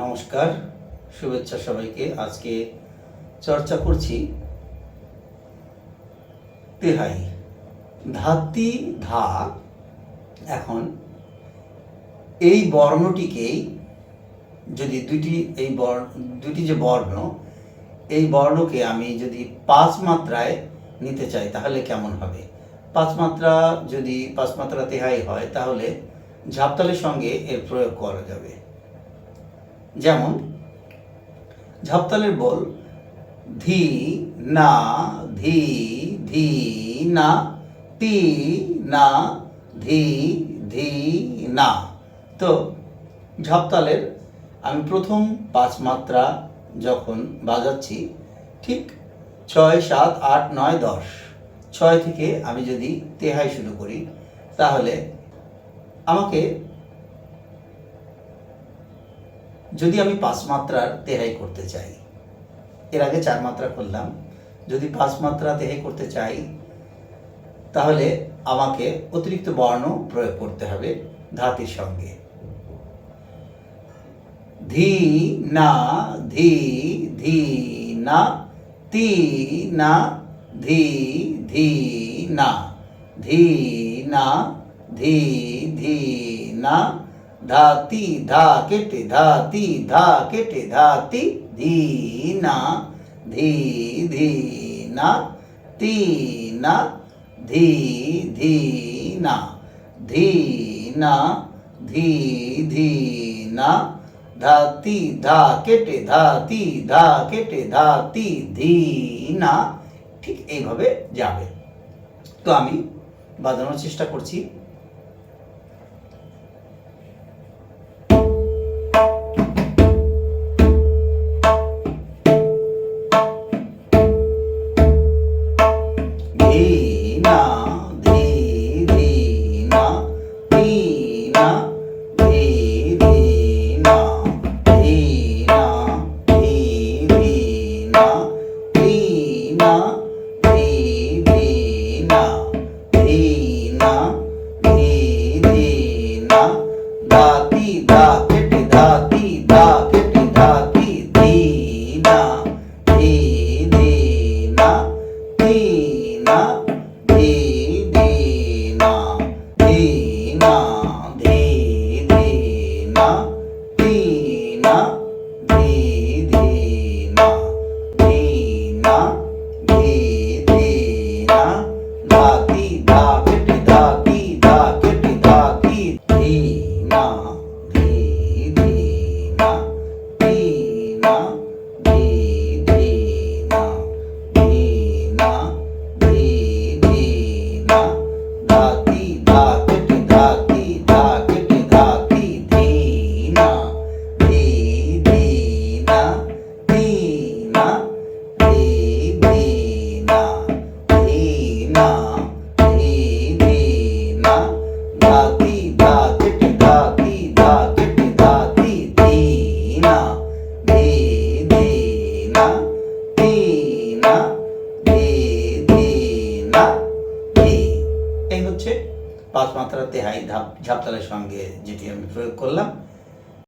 নমস্কার, শুভেচ্ছা সবাইকে। আজকে চর্চা করছি তেহাই, ধাত্তি ধা। এখন এই বর্ণটিকেই যদি দুটি যে বর্ণ, এই বর্ণকে আমি যদি 5 মাত্রায় নিতে চাই তাহলে কেমন হবে? 5 মাত্রা যদি 5 মাত্রা তেহাই হয় তাহলে ঝাপতালের সঙ্গে এর প্রয়োগ করা যাবে। যেমন ঝাপতালের বল ধি না ধি ধি না, তি না ধি ধি না। তো ঝাপতালের আমি প্রথম 5 মাত্রা যখন বাজাচ্ছি, ঠিক 6, 7, 8, 9, 10, 6 থেকে আমি যদি তেহাই শুরু করি তাহলে আমাকে, যদি আমি 5 মাত্রার তেহাই করতে চাই, এর আগে 4 মাত্রা করলাম, যদি 5 মাত্রা তেহাই করতে চাই তাহলে আমাকে অতিরিক্ত বর্ণ প্রয়োগ করতে হবে ধাতির সঙ্গে। ধি না ধি ধি না, তি না ধি ধি না, ধি না ধি ধি না, ধাতি ধা কেটে ধাতি ধা কেটে ধাতি, ধি না ধি ধি না, তি না ধি ধি না, ধি না ধি ধি না, ধাতি ধা কেটে ধাতি ধা কেটে ধাতি, ধি না। ঠিক এইভাবে যাবে। তো আমি বাজানোর চেষ্টা করছি। ধি না ধি ধি না, তি না ধি ধি না, ধি না ধি ধি না, তি না ধি ধি না, ধি না ধি ধি না, ধাতি ধা কেটে ধাতি ধা কেটে ধাতি, ধি না ধি ধি না, তি না ধি ধি না, ধি না ধি ধি না, তি না ধি ধি না, ধি না ধি ধি না, ধাতি ধা কেটে ধাতি ধা কেটে ধাতি, ধি না ধি ধি না, তি না ধি ধি না, ধি না ধি ধি না, ধাতি ধা কেটে ধাতি ধা কেটে ধাতি, ধি না ধি ধি না, তি না ধি ধি না, ধি না ধি ধি না, ধাতি ধা কেটে ধাতি ধা কেটে ধাতি, ধি না ধি ধি না, তি না ধি ধি না, ধি। এই হচ্ছে 5 মাত্রা তেহাই ঝাপতালের সঙ্গে যেটি আমি প্রয়োগ করলাম।